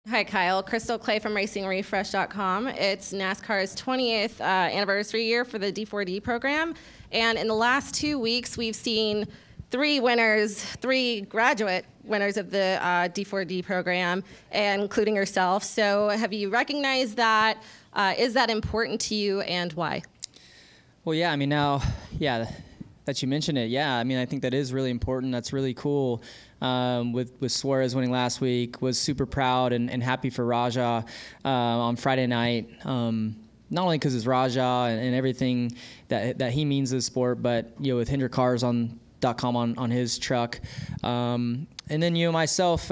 Hi, Kyle. Crystal Clay from RacingRefresh.com. It's NASCAR's 20th anniversary year for the D4D program. And in the last 2 weeks, we've seen three graduate winners of the D4D program, including yourself. So have you recognized that? Is that important to you, and why? Well, yeah, I mean, that you mentioned it, yeah, I mean, I think that is really important. That's really cool. With Suarez winning last week, was super proud and happy for Raja on Friday night. Not only because it's Raja and everything that he means to the sport, but with Hendrick Cars .com on his truck, and then myself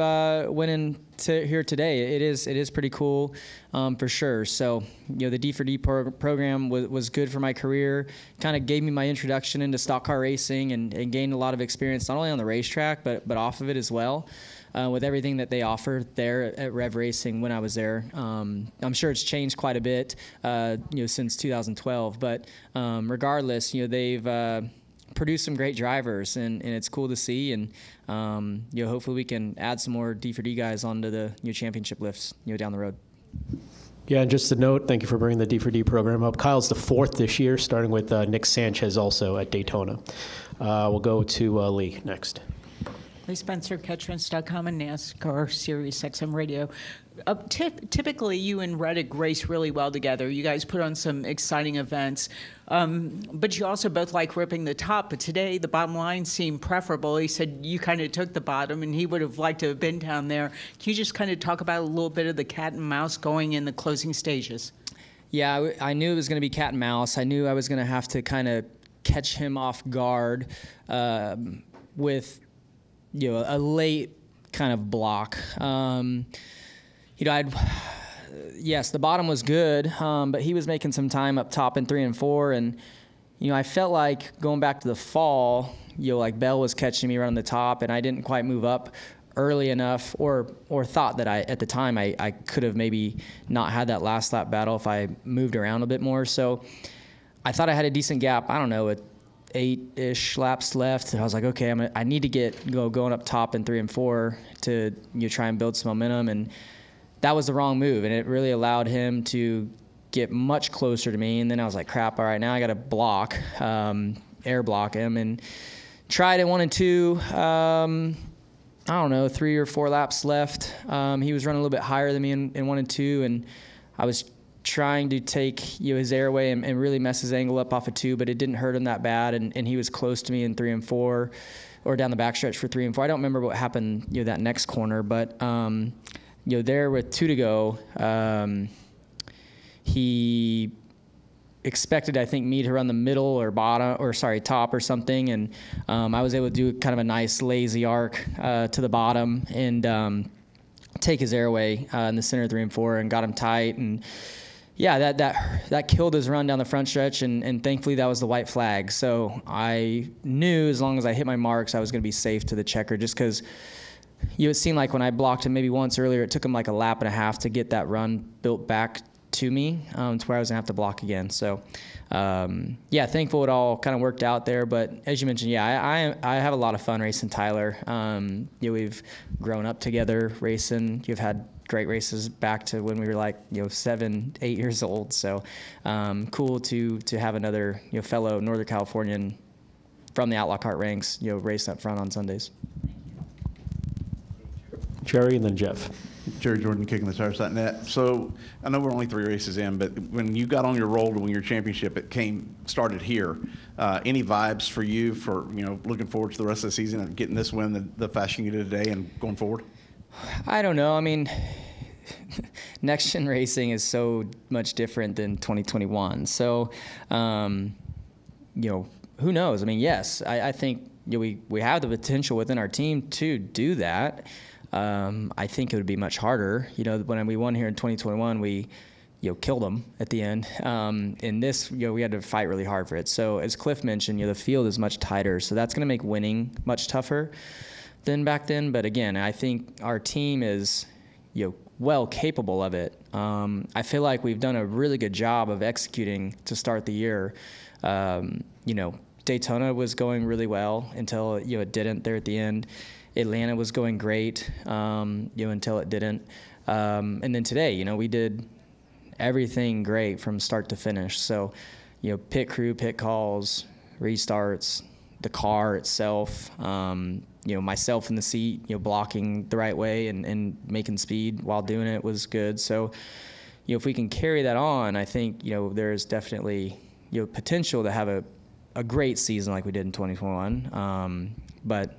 winning here today. It is pretty cool for sure. So the D4D program was good for my career. Kind of gave me my introduction into stock car racing and gained a lot of experience not only on the racetrack but off of it as well. With everything that they offer there at Rev Racing when I was there. I'm sure it's changed quite a bit since 2012, but regardless, they've produce some great drivers, and it's cool to see, and hopefully we can add some more D4D guys onto the championship lifts down the road. Yeah, and just a note, thank you for bringing the D4D program up. Kyle's the fourth this year, starting with Nick Sanchez also at Daytona. We'll go to Lee next. Lee Spencer, Catchfence.com and NASCAR Sirius XM Radio. Typically, you and Reddick race really well together. You guys put on some exciting events, but you also both like ripping the top. But today, the bottom line seemed preferable. He said you kind of took the bottom, and he would have liked to have been down there. Can you just kind of talk about a little bit of the cat and mouse going in the closing stages? Yeah, I knew it was going to be cat and mouse. I knew I was going to have to kind of catch him off guard with a late kind of block. Yes, the bottom was good, but he was making some time up top in 3 and 4, and I felt like going back to the fall, like Bell was catching me around the top, and I didn't quite move up early enough, or thought that at the time I could have maybe not had that last lap battle if I moved around a bit more. So I thought I had a decent gap. I don't know, with 8-ish laps left. I was like, okay, I need to going up top in 3 and 4 to try and build some momentum, and that was the wrong move, and it really allowed him to get much closer to me. And then I was like, crap, all right, now I got to air block him, and tried at 1 and 2. I don't know, 3 or 4 laps left. He was running a little bit higher than me in 1 and 2, and I was trying to take his airway and really mess his angle up off of 2, but it didn't hurt him that bad, and he was close to me in 3 and 4, or down the backstretch for 3 and 4. I don't remember what happened that next corner, but there with 2 to go, he expected, I think, me to run the middle or top or something, and I was able to do kind of a nice lazy arc to the bottom and take his airway in the center of 3 and 4 and got him tight. And yeah, that killed his run down the front stretch, and thankfully that was the white flag. So I knew as long as I hit my marks, I was going to be safe to the checker, just because it seemed like when I blocked him maybe once earlier, it took him like a lap and a half to get that run built back to me to where I was going to have to block again. So, thankful it all kind of worked out there. But as you mentioned, I have a lot of fun racing Tyler. We've grown up together racing. You've had great races back to when we were like 7, 8 years old. So cool to have another fellow Northern Californian from the Outlaw Kart ranks race up front on Sundays. Jerry and then Jeff. Jerry Jordan, KickingTheTires.net. So I know we're only 3 races in, but when you got on your roll to win your championship, started here. Any vibes for you for looking forward to the rest of the season and getting this win, the fashion you did today, and going forward? I don't know. I mean, next gen racing is so much different than 2021. So, who knows? I mean, yes, I think we have the potential within our team to do that. I think it would be much harder. When we won here in 2021, we killed them at the end. In this, we had to fight really hard for it. So as Cliff mentioned, the field is much tighter, so that's going to make winning much tougher than back then. But again, I think our team is well capable of it. I feel like we've done a really good job of executing to start the year. Daytona was going really well until it didn't there at the end. Atlanta was going great, until it didn't. And then today, you know, we did everything great from start to finish. So, you know, pit crew, pit calls, restarts, the car itself, you know, myself in the seat, you know, blocking the right way and making speed while doing it was good. So, you know, if we can carry that on, I think, you know, there's definitely, you know, potential to have a great season like we did in 2021. But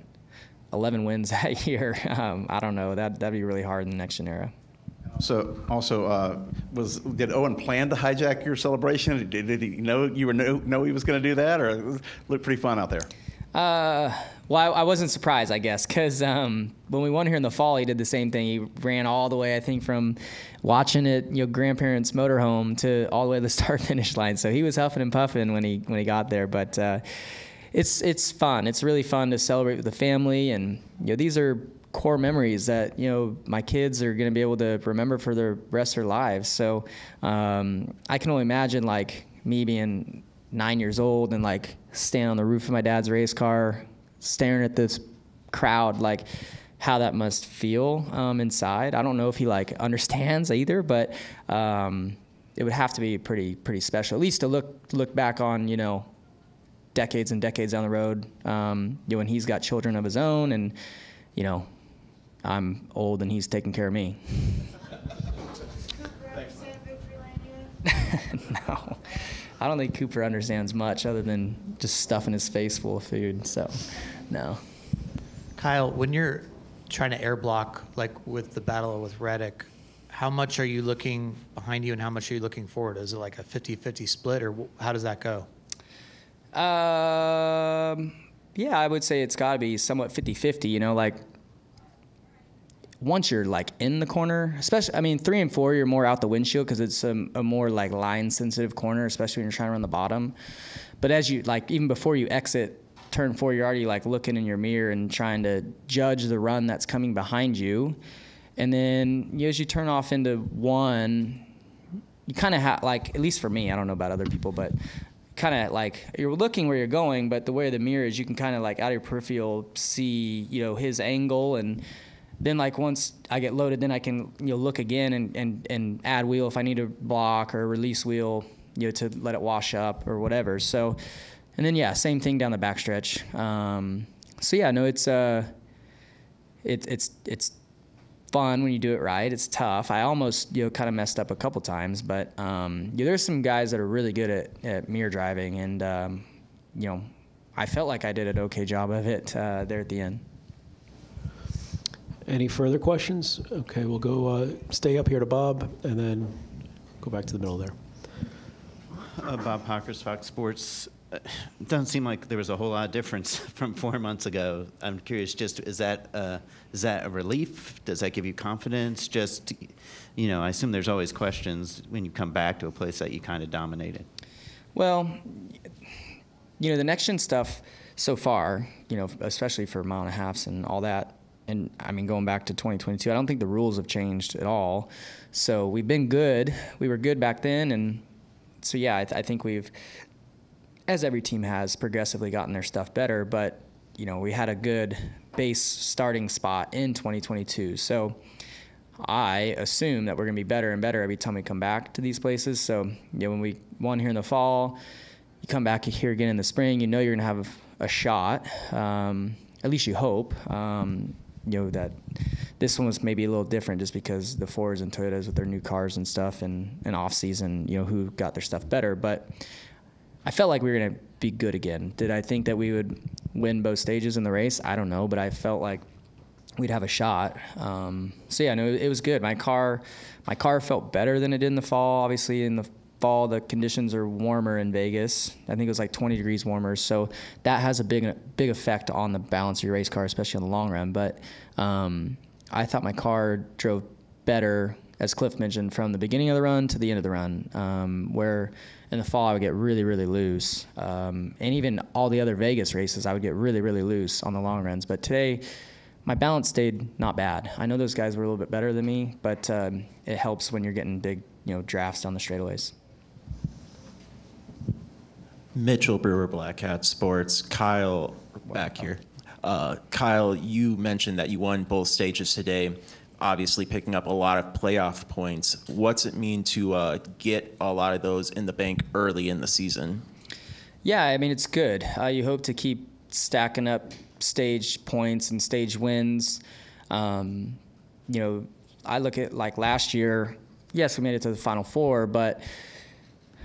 11 wins that year, I don't know, that'd be really hard in the next gen era. Also, did Owen plan to hijack your celebration? Did he know he was going to do that, or it looked pretty fun out there? Well, I wasn't surprised, I guess, because when we won here in the fall, he did the same thing. He ran all the way, I think, from watching it, you know, grandparents' motorhome to all the way to the start-finish line. So he was huffing and puffing when he got there. But it's fun. It's really fun to celebrate with the family, and you know, these are core memories that, you know, my kids are going to be able to remember for the rest of their lives. So I can only imagine, like, me being 9 years old and, like, standing on the roof of my dad's race car staring at this crowd, like, how that must feel inside. I don't know if he, like, understands either, but it would have to be pretty special, at least to look back on, you know, decades and decades down the road, you know, when he's got children of his own and, you know, I'm old and he's taking care of me. No, I don't think Cooper understands much other than just stuffing his face full of food. So, no. Kyle, when you're trying to air block, like with the battle with Reddick, how much are you looking behind you and how much are you looking forward? Is it like a 50-50 split, or how does that go? Yeah, I would say it's got to be somewhat 50-50, you know, like once you're like in the corner, especially, I mean, 3 and 4, you're more out the windshield because it's a more like line sensitive corner, especially when you're trying to run the bottom. But as you, like, even before you exit turn 4, you're already like looking in your mirror and trying to judge the run that's coming behind you. And then as you turn off into 1, you kind of have, like, at least for me, I don't know about other people, but kind of like you're looking where you're going, but the way the mirror is, you can kind of like out of your peripheral see, you know, his angle. And then, like, once I get loaded, then I can, you know, look again and add wheel if I need to block, or release wheel, you know, to let it wash up or whatever. So, and then, yeah, same thing down the backstretch. So yeah, no, it's fun when you do it right. It's tough. I almost, you know, kind of messed up a couple times, but yeah, there's some guys that are really good at mirror driving, and you know, I felt like I did an okay job of it there at the end. Any further questions? Okay, we'll go stay up here to Bob and then go back to the middle there. Bob Hawkers, Fox Sports. Doesn't seem like there was a whole lot of difference from 4 months ago. I'm curious, just is that a relief? Does that give you confidence? Just, you know, I assume there's always questions when you come back to a place that you kind of dominated. Well, you know, the next gen stuff so far, you know, especially for mile and a halves and all that, and I mean, going back to 2022, I don't think the rules have changed at all. So we've been good. We were good back then, and so yeah, I think we've, as every team has, progressively gotten their stuff better. But you know, we had a good base starting spot in 2022. So I assume that we're going to be better and better every time we come back to these places. So, you know, when we won here in the fall, you come back here again in the spring, you know you're going to have a shot. At least you hope. You know, that this one was maybe a little different just because the Fords and Toyotas with their new cars and stuff, and off season, you know, who got their stuff better. But I felt like we were going to be good again. Did I think that we would win both stages in the race? I don't know, but I felt like we'd have a shot. So yeah, no, it was good. My car felt better than it did in the fall. Obviously, in the fall, the conditions are warmer in Vegas. I think it was like 20 degrees warmer. So that has a big effect on the balance of your race car, especially on the long run. But I thought my car drove better, as Cliff mentioned, from the beginning of the run to the end of the run, where in the fall I would get really, really loose. And even all the other Vegas races, I would get really, really loose on the long runs. But today, my balance stayed not bad. I know those guys were a little bit better than me, but it helps when you're getting big, you know, drafts down the straightaways. Mitchell Brewer, Black Hat Sports. Kyle, back here. Kyle, you mentioned that you won both stages today. obviously picking up a lot of playoff points. What's it mean to get a lot of those in the bank early in the season? Yeah, I mean, it's good. You hope to keep stacking up stage points and stage wins. I look at like last year, yes, we made it to the Final Four, but,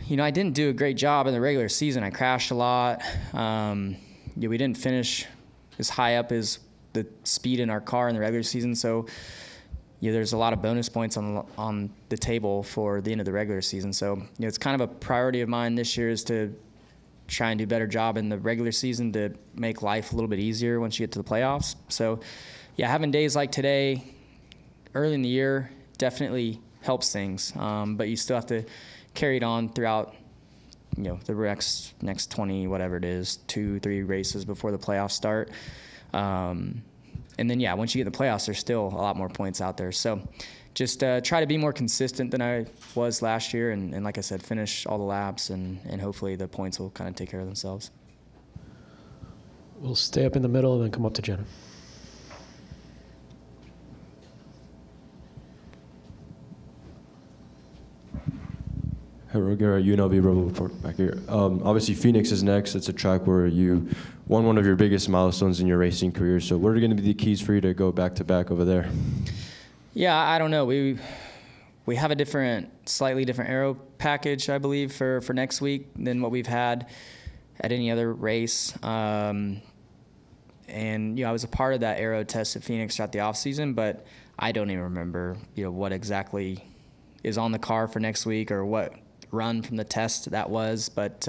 I didn't do a great job in the regular season. I crashed a lot. We didn't finish as high up as the speed in our car in the regular season. So, there's a lot of bonus points on the table for the end of the regular season. So, it's kind of a priority of mine this year is to try and do a better job in the regular season to make life a little bit easier once you get to the playoffs. So, having days like today, early in the year, definitely helps things. But you still have to carry it on throughout, the next 20, whatever it is, 2-3 races before the playoffs start. And then, once you get in the playoffs, there's still a lot more points out there. So just try to be more consistent than I was last year. And like I said, finish all the laps, and hopefully the points will kind of take care of themselves. We'll stay up in the middle and then come up to Jenna. Hey, Roger, UNLV Rebel Report back here. Obviously, Phoenix is next. It's a track where you won one of your biggest milestones in your racing career. So what are going to be the keys for you to go back-to-back over there? Yeah, I don't know. We have a slightly different aero package, I believe, for next week than what we've had at any other race. And, I was a part of that aero test at Phoenix throughout the off-season, but I don't even remember, what exactly is on the car for next week or what run from the test that was. But,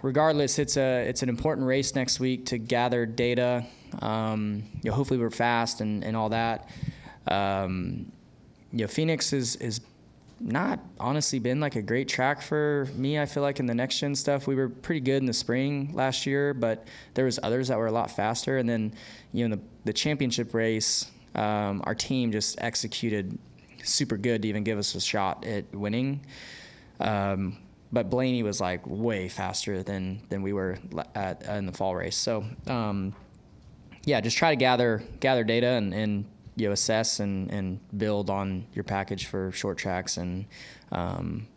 regardless, it's an important race next week to gather data. Hopefully we're fast and all that. Phoenix is not honestly been like a great track for me. I feel like in the next gen stuff, we were pretty good in the spring last year, but there was others that were a lot faster. And then, in the championship race, our team just executed super good to even give us a shot at winning. But Blaney was like way faster than we were in the fall race. So, just try to gather data and assess and build on your package for short tracks and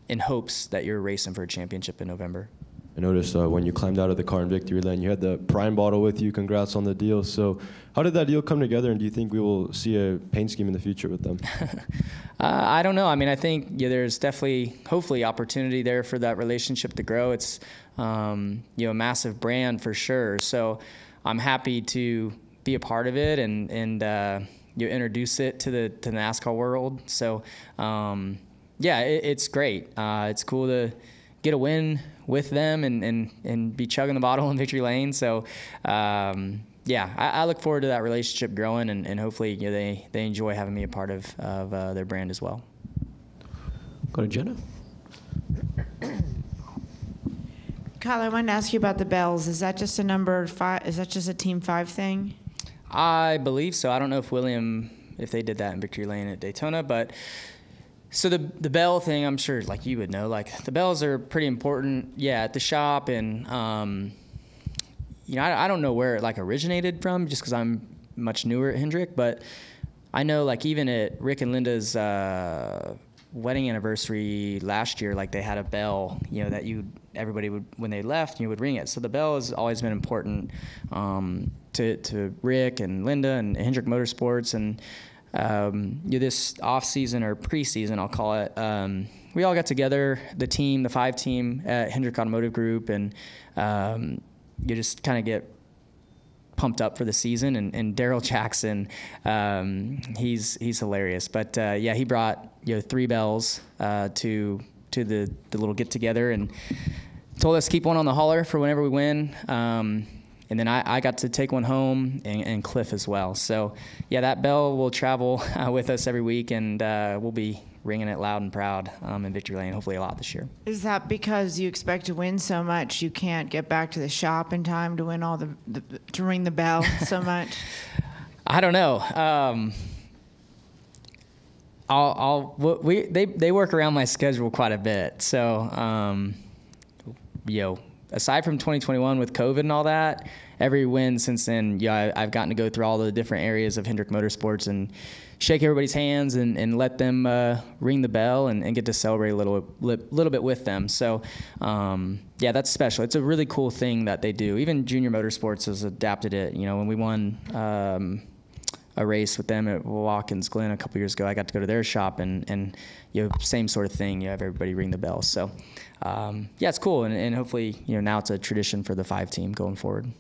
in hopes that you're racing for a championship in November. I noticed when you climbed out of the car in victory lane, you had the Prime bottle with you. Congrats on the deal. So how did that deal come together, and do you think we will see a paint scheme in the future with them? I don't know. I mean, I think there's definitely, hopefully, opportunity there for that relationship to grow. It's a massive brand for sure. So I'm happy to be a part of it and introduce it to the NASCAR world. So it's great. It's cool to get a win with them and be chugging the bottle in victory lane. So I look forward to that relationship growing, and hopefully they enjoy having me a part of their brand as well. Go to Jenna. Kyle, I wanted to ask you about the bells. Is that just a number 5? Is that just a Team 5 thing? I believe so. I don't know if they did that in victory lane at Daytona, but so the bell thing, I'm sure like you would know, like the bells are pretty important, at the shop. And, I don't know where it like originated from just because I'm much newer at Hendrick, but I know like even at Rick and Linda's wedding anniversary last year, like they had a bell, that everybody would, when they left, you would ring it. So the bell has always been important to Rick and Linda and Hendrick Motorsports. And this off season or preseason, I'll call it, we all got together, the 5 team at Hendrick Automotive Group, and you just kind of get pumped up for the season. And Daryl Jackson, he's hilarious. But he brought 3 bells to the little get together and told us to keep one on the hauler for whenever we win. And then I got to take one home, and Cliff as well. So, that bell will travel with us every week, and we'll be ringing it loud and proud in victory lane, hopefully a lot this year. Is that because you expect to win so much you can't get back to the shop in time to win all to ring the bell so much? I don't know. They work around my schedule quite a bit. So, aside from 2021 with COVID and all that, every win since then, I've gotten to go through all the different areas of Hendrick Motorsports and shake everybody's hands and let them ring the bell and get to celebrate a little bit with them. So, yeah, that's special. It's a really cool thing that they do. Even Junior Motorsports has adapted it. You know, when we won a race with them at Watkins Glen a couple years ago, I got to go to their shop and you know, same sort of thing. You have everybody ring the bell. So, yeah, it's cool. And hopefully, you know, now it's a tradition for the 5 team going forward.